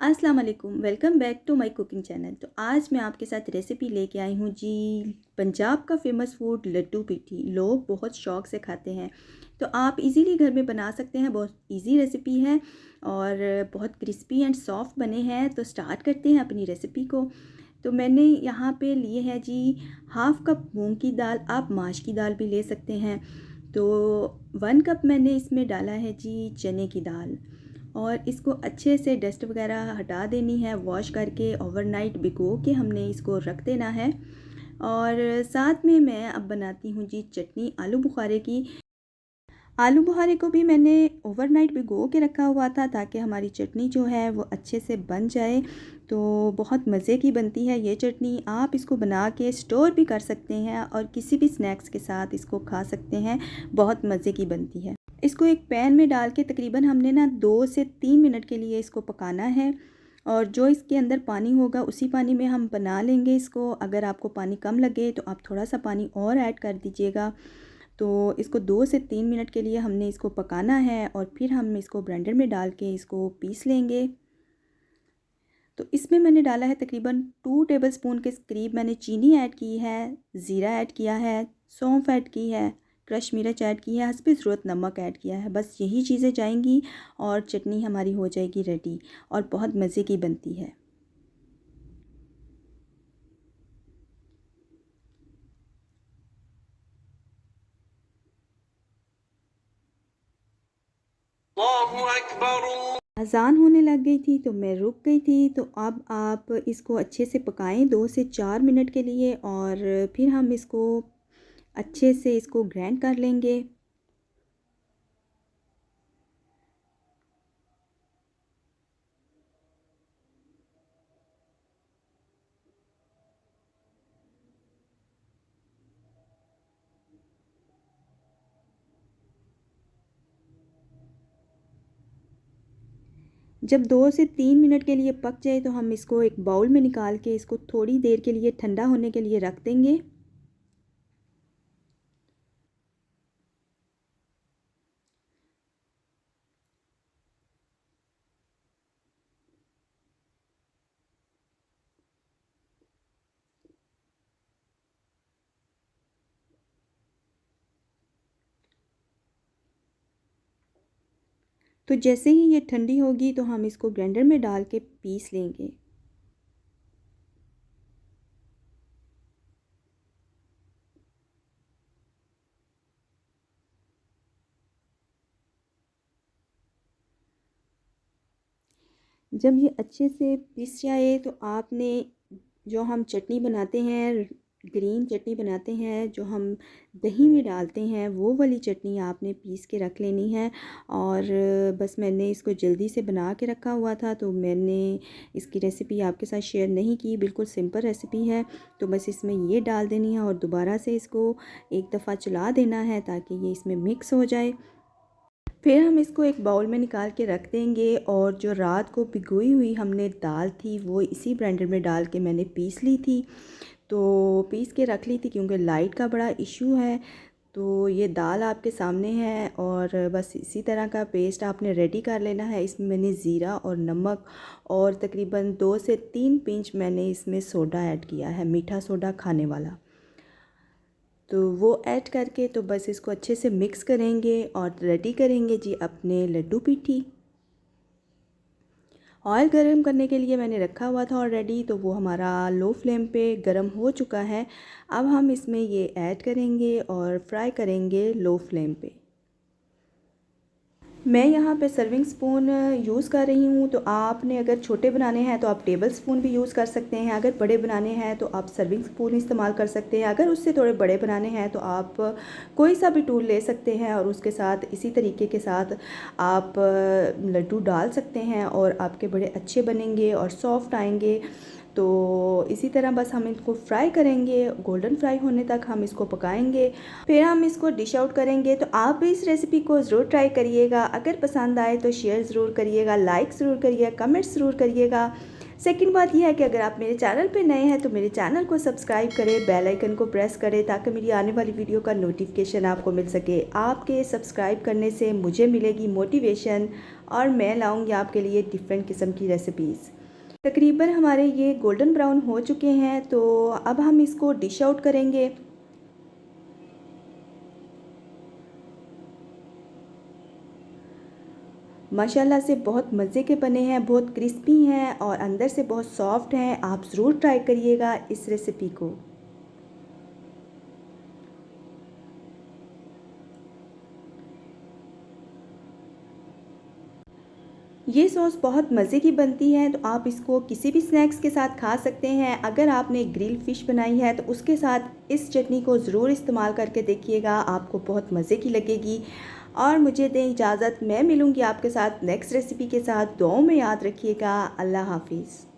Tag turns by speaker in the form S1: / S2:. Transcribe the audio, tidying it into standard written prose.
S1: अस्सलाम वालेकुम, welcome back to my cooking channel. तो आज मैं आपके साथ रेसिपी लेके आई हूँ जी। पंजाब का फेमस फूड लड्डू पिट्ठी लोग बहुत शौक़ से खाते हैं। तो आप इजीली घर में बना सकते हैं, बहुत इजी रेसिपी है और बहुत क्रिस्पी एंड सॉफ्ट बने हैं। तो स्टार्ट करते हैं अपनी रेसिपी को। तो मैंने यहाँ पे लिए हैं जी हाफ़ कप मूंग की दाल, आप माश की दाल भी ले सकते हैं। तो 1 कप मैंने इसमें डाला है जी चने की दाल और इसको अच्छे से डस्ट वगैरह हटा देनी है। वॉश करके ओवरनाइट भिगो के हमने इसको रख देना है। और साथ में मैं अब बनाती हूँ जी चटनी आलू बुखारे की। आलू बुखारे को भी मैंने ओवरनाइट भिगो के रखा हुआ था ताकि हमारी चटनी जो है वो अच्छे से बन जाए। तो बहुत मज़े की बनती है ये चटनी। आप इसको बना के स्टोर भी कर सकते हैं और किसी भी स्नैक्स के साथ इसको खा सकते हैं, बहुत मज़े की बनती है। इसको एक पैन में डाल के तकरीबन हमने ना 2 से 3 मिनट के लिए इसको पकाना है और जो इसके अंदर पानी होगा उसी पानी में हम बना लेंगे इसको। अगर आपको पानी कम लगे तो आप थोड़ा सा पानी और ऐड कर दीजिएगा। तो इसको 2 से 3 मिनट के लिए हमने इसको पकाना है और फिर हम इसको ब्लेंडर में डाल के इसको पीस लेंगे। तो इसमें मैंने डाला है तकरीबन 2 टेबलस्पून के करीब मैंने चीनी ऐड की है, ज़ीरा ऐड किया है, सौंफ ऐड की है, क्रश मिर्च ऐड की है, हस्बे ज़रूरत नमक ऐड किया है। बस यही चीज़ें जाएंगी और चटनी हमारी हो जाएगी रेडी और बहुत मज़े की बनती है। अज़ान होने लग गई थी तो मैं रुक गई थी। तो अब आप इसको अच्छे से पकाएं 2 से 4 मिनट के लिए और फिर हम इसको अच्छे से इसको ग्राइंड कर लेंगे। जब 2 से 3 मिनट के लिए पक जाए तो हम इसको एक बाउल में निकाल के इसको थोड़ी देर के लिए ठंडा होने के लिए रख देंगे। तो जैसे ही ये ठंडी होगी तो हम इसको ग्राइंडर में डाल के पीस लेंगे। जब ये अच्छे से पिस जाए तो आपने जो हम चटनी बनाते हैं, ग्रीन चटनी बनाते हैं जो हम दही में डालते हैं, वो वाली चटनी आपने पीस के रख लेनी है। और बस मैंने इसको जल्दी से बना के रखा हुआ था तो मैंने इसकी रेसिपी आपके साथ शेयर नहीं की। बिल्कुल सिंपल रेसिपी है। तो बस इसमें ये डाल देनी है और दोबारा से इसको एक दफ़ा चला देना है ताकि ये इसमें मिक्स हो जाए। फिर हम इसको एक बाउल में निकाल के रख देंगे और जो रात को भिगोई हुई हमने दाल थी वो इसी ब्लेंडर में डाल के मैंने पीस ली थी। तो पीस के रख ली थी क्योंकि लाइट का बड़ा इशू है। तो ये दाल आपके सामने है और बस इसी तरह का पेस्ट आपने रेडी कर लेना है। इसमें मैंने ज़ीरा और नमक और तकरीबन 2 से 3 पिंच मैंने इसमें सोडा ऐड किया है, मीठा सोडा खाने वाला। तो वो ऐड करके तो बस इसको अच्छे से मिक्स करेंगे और रेडी करेंगे जी अपने लड्डू पिट्ठी। ऑयल गरम करने के लिए मैंने रखा हुआ था ऑलरेडी, तो वो हमारा लो फ्लेम पे गरम हो चुका है। अब हम इसमें ये ऐड करेंगे और फ्राई करेंगे लो फ्लेम पे। मैं यहाँ पे सर्विंग स्पून यूज़ कर रही हूँ। तो आपने अगर छोटे बनाने हैं तो आप टेबल स्पून भी यूज़ कर सकते हैं, अगर बड़े बनाने हैं तो आप सर्विंग स्पून इस्तेमाल कर सकते हैं, अगर उससे थोड़े बड़े बनाने हैं तो आप कोई सा भी टूल ले सकते हैं और उसके साथ इसी तरीके के साथ आप लड्डू डाल सकते हैं और आपके बड़े अच्छे बनेंगे और सॉफ्ट आएंगे। तो इसी तरह बस हम इसको फ्राई करेंगे, गोल्डन फ्राई होने तक हम इसको पकाएंगे। फिर हम इसको डिश आउट करेंगे। तो आप भी इस रेसिपी को ज़रूर ट्राई करिएगा। अगर पसंद आए तो शेयर ज़रूर करिएगा, लाइक ज़रूर करिएगा, कमेंट्स ज़रूर करिएगा। सेकंड बात यह है कि अगर आप मेरे चैनल पे नए हैं तो मेरे चैनल को सब्सक्राइब करें, बेल आइकन को प्रेस करें ताकि मेरी आने वाली वीडियो का नोटिफिकेशन आपको मिल सके। आपके सब्सक्राइब करने से मुझे मिलेगी मोटिवेशन और मैं लाऊंगी आपके लिए डिफरेंट किस्म की रेसिपीज़। तकरीबन हमारे ये गोल्डन ब्राउन हो चुके हैं, तो अब हम इसको डिश आउट करेंगे। माशाल्लाह से बहुत मज़े के बने हैं, बहुत क्रिस्पी हैं और अंदर से बहुत सॉफ्ट हैं। आप ज़रूर ट्राई करिएगा इस रेसिपी को। ये सॉस बहुत मज़े की बनती है, तो आप इसको किसी भी स्नैक्स के साथ खा सकते हैं। अगर आपने ग्रिल फ़िश बनाई है तो उसके साथ इस चटनी को ज़रूर इस्तेमाल करके देखिएगा, आपको बहुत मज़े की लगेगी। और मुझे दें इजाज़त, मैं मिलूँगी आपके साथ नेक्स्ट रेसिपी के साथ। दुआओं में याद रखिएगा। अल्लाह हाफ़िज़।